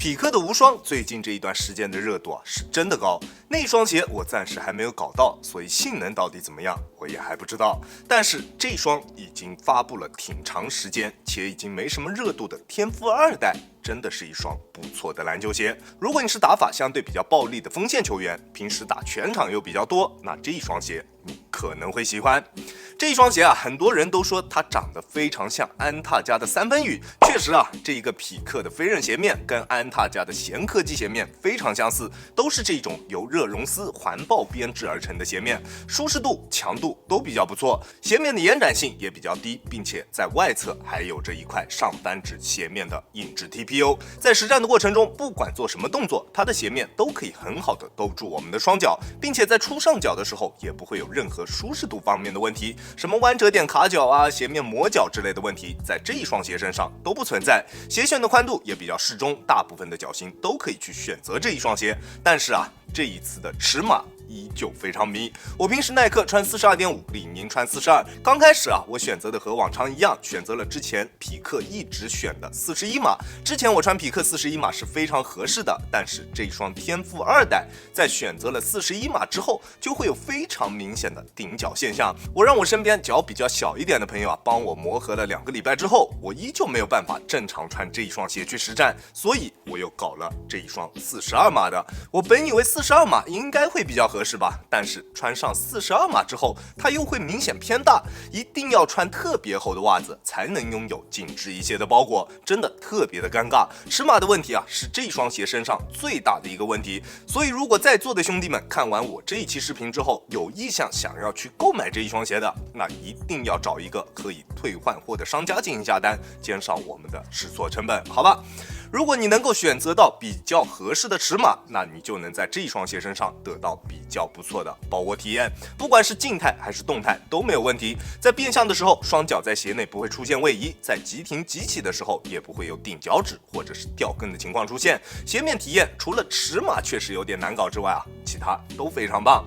匹克的无双最近这一段时间的热度是真的高，那双鞋我暂时还没有搞到，所以性能到底怎么样我也还不知道。但是这双已经发布了挺长时间，且已经没什么热度的天赋2代，真的是一双不错的篮球鞋。如果你是打法相对比较暴力的锋线球员，平时打全场又比较多，那这一双鞋你可能会喜欢。这一双鞋很多人都说它长得非常像安踏家的三分雨，确实这一个匹克的飞刃鞋面跟安踏家的贤科技鞋面非常相似，都是这种由热熔丝环抱编制而成的鞋面，舒适度、强度都比较不错，鞋面的延展性也比较低，并且在外侧还有着一块上翻指鞋面的硬质 TPU， 在实战的过程中，不管做什么动作，它的鞋面都可以很好的兜住我们的双脚，并且在出上脚的时候也不会有任何舒适度方面的问题，什么弯折点卡脚鞋面磨脚之类的问题，在这一双鞋身上都不存在。鞋楦的宽度也比较适中，大部分的脚型都可以去选择这一双鞋。但是这一次的尺码依旧非常迷。我平时耐克穿 42.5， 李宁穿42。刚开始我选择的和往常一样，选择了之前匹克一直选的41码。之前我穿匹克41码是非常合适的，但是这双天赋2代在选择了41码之后，就会有非常明显的顶脚现象。我让我身边脚比较小一点的朋友帮我磨合了2个礼拜之后，我依旧没有办法正常穿这一双鞋去实战，所以我又搞了这一双42码的。我本以为42码应该会比较合适吧，但是穿上42码之后，它又会明显偏大，一定要穿特别厚的袜子才能拥有紧致一些的包裹，真的特别的尴尬。尺码的问题是这双鞋身上最大的一个问题，所以如果在座的兄弟们看完我这一期视频之后，有意向想要去购买这一双鞋的，那一定要找一个可以退换货的商家进行下单，减少我们的试错成本，好吧？如果你能够选择到比较合适的尺码，那你就能在这一双鞋身上得到比较不错的包裹体验，不管是静态还是动态都没有问题。在变向的时候，双脚在鞋内不会出现位移，在急停急起的时候也不会有顶脚趾或者是掉跟的情况出现。鞋面体验除了尺码确实有点难搞之外其他都非常棒。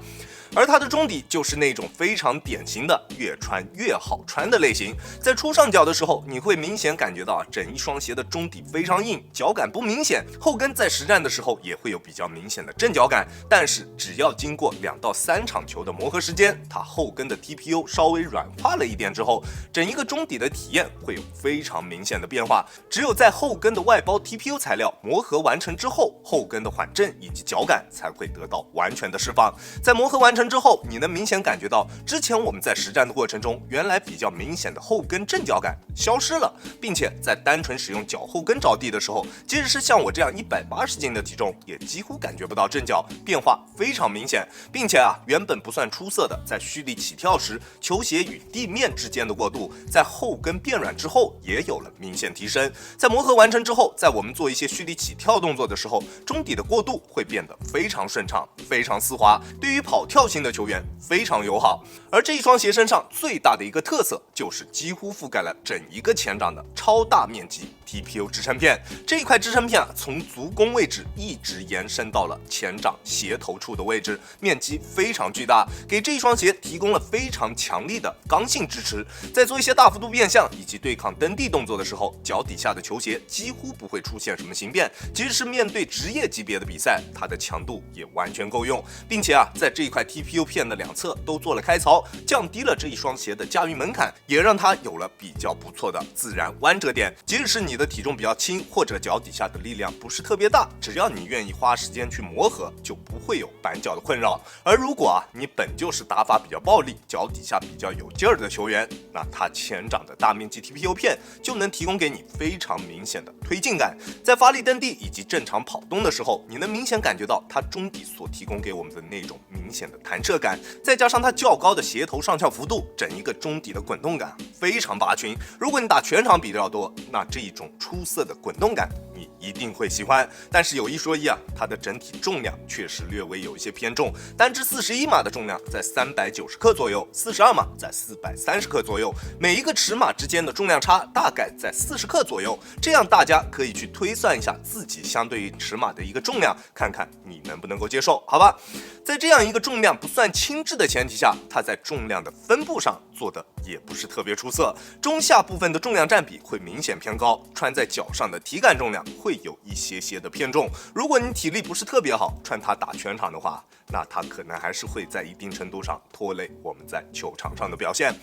而它的中底就是那种非常典型的越穿越好穿的类型，在出上脚的时候，你会明显感觉到整一双鞋的中底非常硬，脚感不明显，后跟在实战的时候也会有比较明显的正脚感，但是只要经过2到3场球的磨合时间，它后跟的 TPU 稍微软化了一点之后，整一个中底的体验会有非常明显的变化。只有在后跟的外包 TPU 材料磨合完成之后，后跟的缓震以及脚感才会得到完全的释放。在磨合完成之后，你能明显感觉到之前我们在实战的过程中，原来比较明显的后跟正脚感消失了，并且在单纯使用脚后跟着地的时候，即使是像我这样180斤的体重，也几乎感觉不到正脚，变化非常明显。并且原本不算出色的在蓄力起跳时球鞋与地面之间的过渡，在后跟变软之后也有了明显提升。在磨合完成之后，在我们做一些蓄力起跳动作的时候，中底的过渡会变得非常顺畅，非常丝滑，对于跑跳型的球员非常友好。而这一双鞋身上最大的一个特色就是几乎覆盖了整一个前掌的超大面积 TPU 支撑片。这一块支撑片从足弓位置一直延伸到了前掌鞋头处的位置，面积非常巨大，给这一双鞋提供了非常强力的刚性支持。在做一些大幅度变向以及对抗蹬地动作的时候，脚底下的球鞋几乎不会出现什么形变，即使是面对职业级别的比赛，它的强度也完全够用。并且在这一块 TPU 片的2侧都做了开槽，降低了这一双鞋的驾驭门槛，也让它有了比较不错的自然弯折点。即使是你的体重比较轻，或者脚底下的力量不是特别大，只要你愿意花时间去磨合，就不会有绊脚的困扰。而如果你本就是打法比较暴力，脚底下比较有劲儿的球员，那它前掌的大面积 TPU 片就能提供给你非常明显的推进感。在发力蹬地以及正常跑动的时候，你能明显感觉到它中底所提供给我们的那种明显的弹射感，再加上它较高的鞋头上翘幅度，整一个中底的滚动感非常拔群。如果你打全场比较多，那这一种出色的滚动感你一定会喜欢。但是有一说一它的整体重量确实略微有一些偏重，单只41码的重量在390克左右，42码在430克左右，每一个尺码之间的重量差大概在40克左右。这样大家可以去推算一下自己相对于尺码的一个重量，看看你能不能够接受，好吧？在这样一个重量不算轻质的前提下，它在重量的分布上做的也不是特别出色，中下部分的重量占比会明显偏高，穿在脚上的体感重量会有一些的偏重。如果你体力不是特别好，穿它打全场的话，那它可能还是会在一定程度上拖累我们在球场上的表现。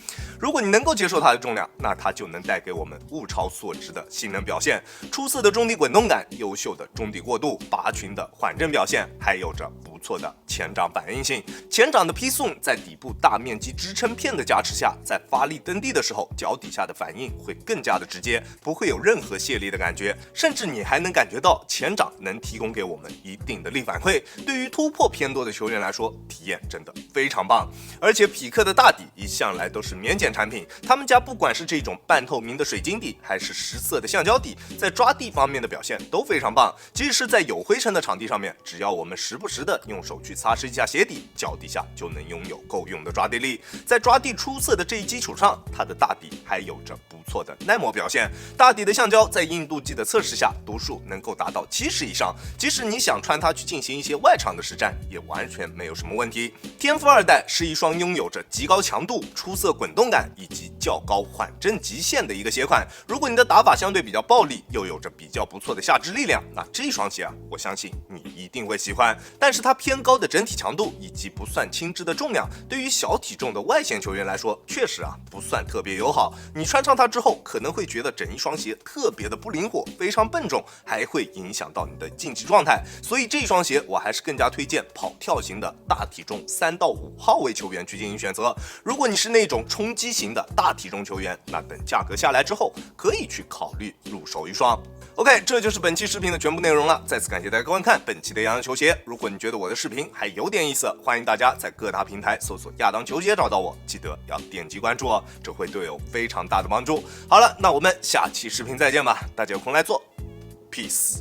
如果你能够接受它的重量，那它就能带给我们物超所值的性能表现，出色的中底滚动感，优秀的中底过渡，拔群的缓震表现，还有着不错的前掌反应性。前掌的批送在底部大面积支撑片的加持下，在发力蹬地的时候，脚底下的反应会更加的直接，不会有任何泄力的感觉，甚至你还能感觉到前掌能提供给我们一定的力反馈。对于突破偏多的球员来说，体验真的非常棒。而且匹克的大底一向来都是免检产品，他们家不管是这种半透明的水晶底，还是实色的橡胶底，在抓地方面的表现都非常棒。即使是在有灰尘的场地上面，只要我们时不时的用手去擦拭一下鞋底，脚底下就能拥有够用的抓地力。在抓地出色的这一基础上，它的大底还有着不错的耐磨表现。大底的橡胶在硬度计的测试下，读数能够达到70以上，即使你想穿它去进行一些外场的实战，也完全没有什么问题。天赋2代是一双拥有着极高强度、出色滚动感以及较高缓震极限的一个鞋款。如果你的打法相对比较暴力，又有着比较不错的下肢力量，那这双鞋我相信你一定会喜欢。但是它偏高的整体强度以及不算轻质的重量，对于小体重的外线球员来说，确实不算特别友好。你穿上它之后，可能会觉得整一双鞋特别的不灵活，非常笨重，还会影响到你的竞技状态。所以这双鞋我还是更加推荐跑跳型的大体重3到5号位球员去进行选择。如果你是那种冲击型的大体重球员，那等价格下来之后，可以去考虑入手一双。OK， 这就是本期视频的全部内容了。再次感谢大家观看本期的亚当球鞋。如果你觉得我的视频还有点意思，欢迎大家在各大平台搜索亚当球鞋找到我，记得要点击关注哦，这会对我有非常大的帮助。好了，那我们下期视频再见吧，大家有空来做 ，peace。